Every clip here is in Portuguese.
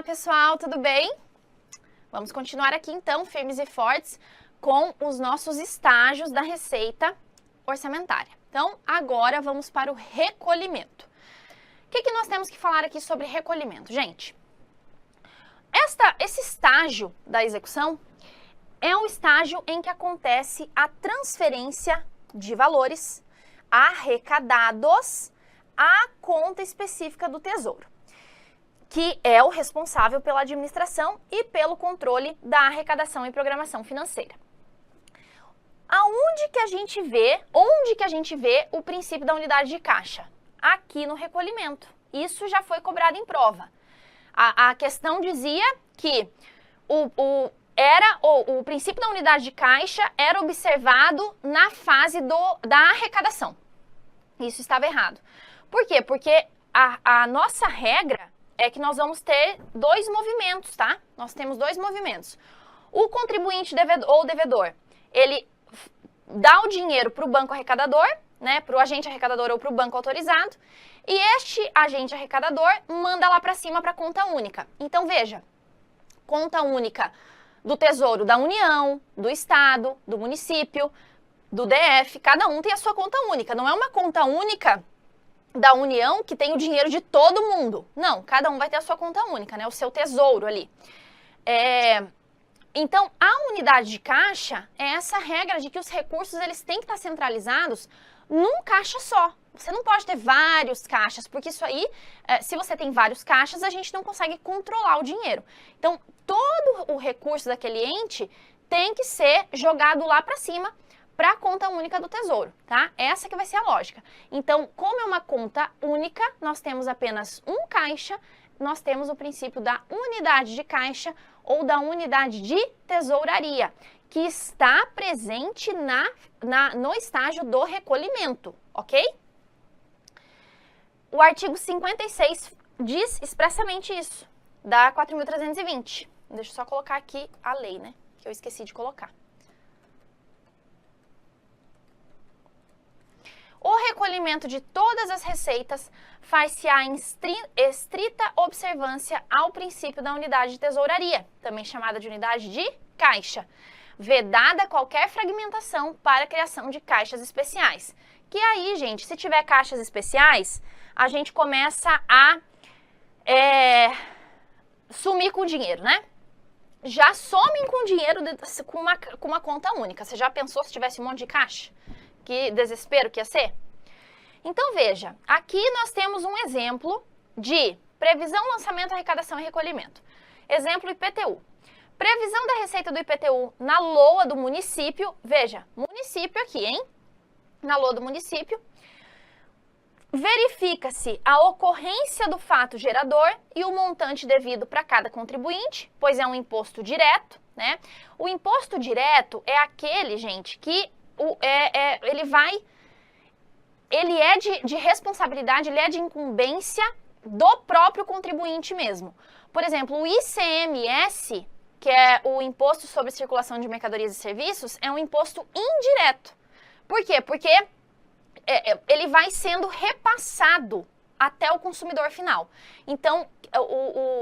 Olá, pessoal, tudo bem? Vamos continuar aqui, então, firmes e fortes, com os nossos estágios da receita orçamentária. Então, agora vamos para o recolhimento. O que nós temos que falar aqui sobre recolhimento? Gente, esse estágio da execução é um estágio em que acontece a transferência de valores arrecadados à conta específica do Tesouro, que é o responsável pela administração e pelo controle da arrecadação e programação financeira. Onde que a gente vê o princípio da unidade de caixa? Aqui no recolhimento. Isso já foi cobrado em prova. A questão dizia que o princípio da unidade de caixa era observado na fase da arrecadação. Isso estava errado. Por quê? Porque a nossa regra é que nós vamos ter dois movimentos, tá? Nós temos dois movimentos. O contribuinte ou devedor, ele dá o dinheiro para o banco arrecadador, né? Para o agente arrecadador ou para o banco autorizado, e este agente arrecadador manda lá para cima para a conta única. Então, veja, conta única do Tesouro da União, do Estado, do município, do DF, cada um tem a sua conta única. Não é uma conta única da União que tem o dinheiro de todo mundo. Não, cada um vai ter a sua conta única, né? O seu tesouro ali. Então, a unidade de caixa é essa regra de que os recursos eles têm que estar centralizados num caixa só. Você não pode ter vários caixas, porque isso aí, se você tem vários caixas, a gente não consegue controlar o dinheiro. Então, todo o recurso daquele ente tem que ser jogado lá para cima, para a conta única do Tesouro, tá? Essa que vai ser a lógica. Então, como é uma conta única, nós temos apenas um caixa, nós temos o princípio da unidade de caixa ou da unidade de tesouraria, que está presente no estágio do recolhimento, ok? O artigo 56 diz expressamente isso, da 4.320. Deixa eu só colocar aqui a lei, né? Que eu esqueci de colocar. O recolhimento de todas as receitas faz-se-á em estrita observância ao princípio da unidade de tesouraria, também chamada de unidade de caixa, vedada qualquer fragmentação para a criação de caixas especiais. Que aí, gente, se tiver caixas especiais, a gente começa a sumir com o dinheiro, né? Já somem com o dinheiro com uma conta única. Você já pensou se tivesse um monte de caixa? Que desespero que ia ser? Então, veja, aqui nós temos um exemplo de previsão, lançamento, arrecadação e recolhimento. Exemplo IPTU. Previsão da receita do IPTU na LOA do município. Veja, município aqui, hein? Na LOA do município. Verifica-se a ocorrência do fato gerador e o montante devido para cada contribuinte, pois é um imposto direto, né? O imposto direto é aquele, gente, que ele é de responsabilidade, ele é de incumbência do próprio contribuinte mesmo. Por exemplo, o ICMS, que é o Imposto sobre Circulação de Mercadorias e Serviços, é um imposto indireto. Por quê? Porque ele vai sendo repassado até o consumidor final. Então,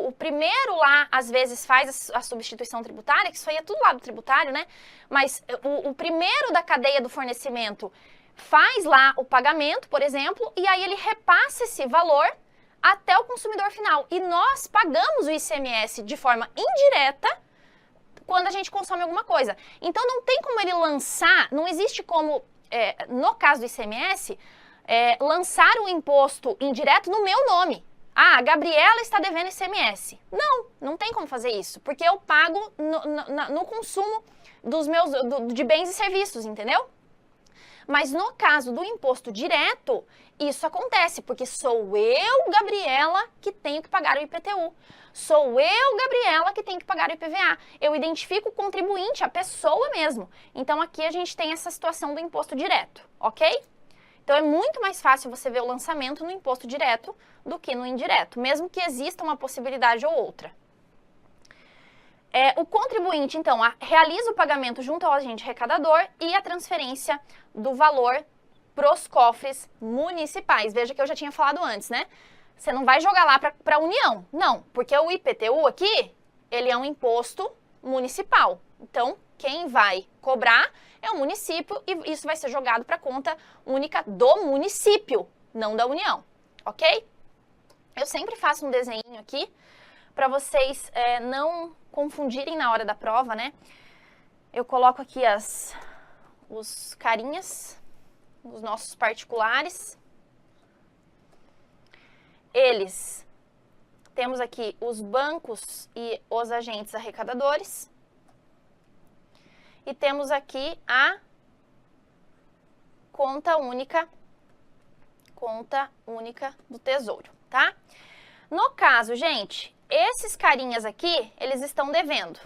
o primeiro lá, às vezes, faz a substituição tributária, que isso aí é tudo lá do tributário, né? Mas o primeiro da cadeia do fornecimento faz lá o pagamento, por exemplo, e aí ele repassa esse valor até o consumidor final. E nós pagamos o ICMS de forma indireta quando a gente consome alguma coisa. Então, não tem como ele lançar, não existe como, no caso do ICMS, lançar o imposto indireto no meu nome. Ah, a Gabriela está devendo ICMS. Não tem como fazer isso, porque eu pago no consumo de bens e serviços, entendeu? Mas no caso do imposto direto, isso acontece, porque sou eu, Gabriela, que tenho que pagar o IPTU. Sou eu, Gabriela, que tenho que pagar o IPVA. Eu identifico o contribuinte, a pessoa mesmo. Então, aqui a gente tem essa situação do imposto direto, ok? Então, é muito mais fácil você ver o lançamento no imposto direto do que no indireto, mesmo que exista uma possibilidade ou outra. O contribuinte, então, realiza o pagamento junto ao agente arrecadador e a transferência do valor para os cofres municipais. Veja que eu já tinha falado antes, né? Você não vai jogar lá para a União. Não, porque o IPTU aqui, ele é um imposto municipal. Então, quem vai cobrar é o município e isso vai ser jogado para a conta única do município, não da União, ok? Eu sempre faço um desenho aqui para vocês não confundirem na hora da prova, né? Eu coloco aqui os carinhas, os nossos particulares. Temos aqui os bancos e os agentes arrecadadores. E temos aqui a conta única do Tesouro, tá? No caso, gente, esses carinhas aqui, eles estão devendo.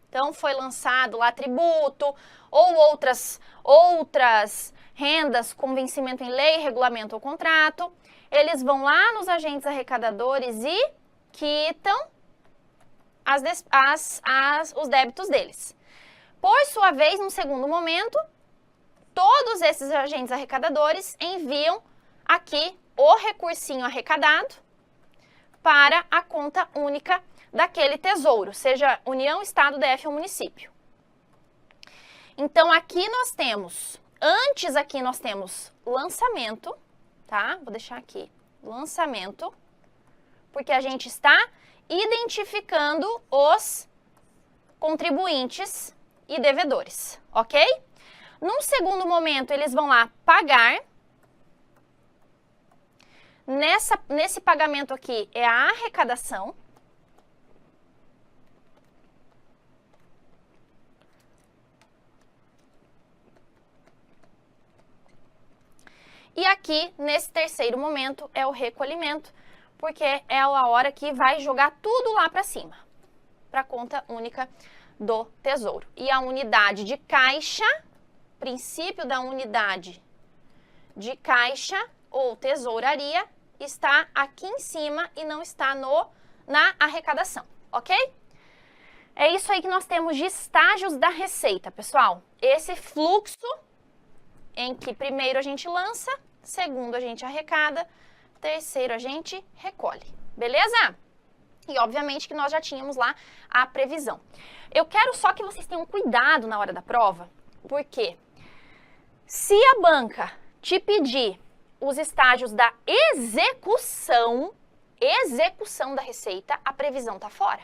Então, foi lançado lá tributo ou outras rendas com vencimento em lei, regulamento ou contrato. Eles vão lá nos agentes arrecadadores e quitam os débitos deles. Por sua vez, num segundo momento, todos esses agentes arrecadadores enviam aqui o recursinho arrecadado para a conta única daquele tesouro, seja União, Estado, DF ou município. Então, aqui nós temos, aqui nós temos lançamento, tá? Vou deixar aqui, lançamento, porque a gente está identificando os contribuintes e devedores, ok? Num segundo momento, eles vão lá pagar. Nesse pagamento aqui é a arrecadação. E aqui, nesse terceiro momento, é o recolhimento, porque é a hora que vai jogar tudo lá para cima, para a conta única do Tesouro. E a unidade de caixa, princípio da unidade de caixa ou tesouraria, está aqui em cima e não está na arrecadação, ok? É isso aí que nós temos de estágios da receita, pessoal. Esse fluxo em que primeiro a gente lança, segundo a gente arrecada, terceiro a gente recolhe, beleza? E obviamente que nós já tínhamos lá a previsão. Eu quero só que vocês tenham cuidado na hora da prova, porque se a banca te pedir os estágios da execução da receita, a previsão está fora.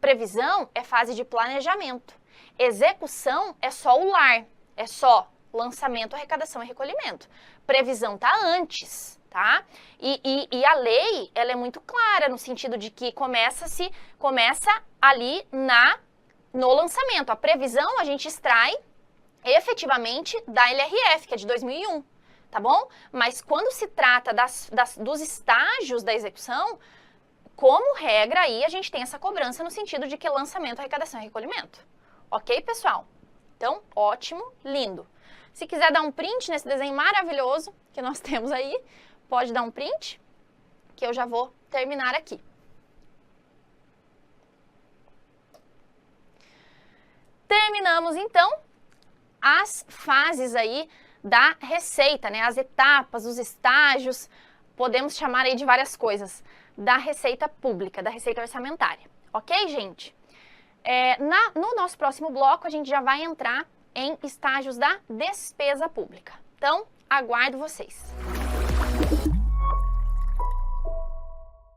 Previsão é fase de planejamento. Execução é só o LAR, é só lançamento, arrecadação e recolhimento. Previsão está antes, tá? E a lei, ela é muito clara no sentido de que começa ali no lançamento. A previsão a gente extrai efetivamente da LRF, que é de 2001, tá bom? Mas quando se trata dos estágios da execução, como regra aí a gente tem essa cobrança no sentido de que lançamento, arrecadação e recolhimento. Ok, pessoal? Então, ótimo, lindo. Se quiser dar um print nesse desenho maravilhoso que nós temos aí, pode dar um print, que eu já vou terminar aqui. Terminamos, então, as fases aí da receita, né? As etapas, os estágios, podemos chamar aí de várias coisas, da receita pública, da receita orçamentária. Ok, gente? No nosso próximo bloco, a gente já vai entrar em estágios da despesa pública. Então, aguardo vocês.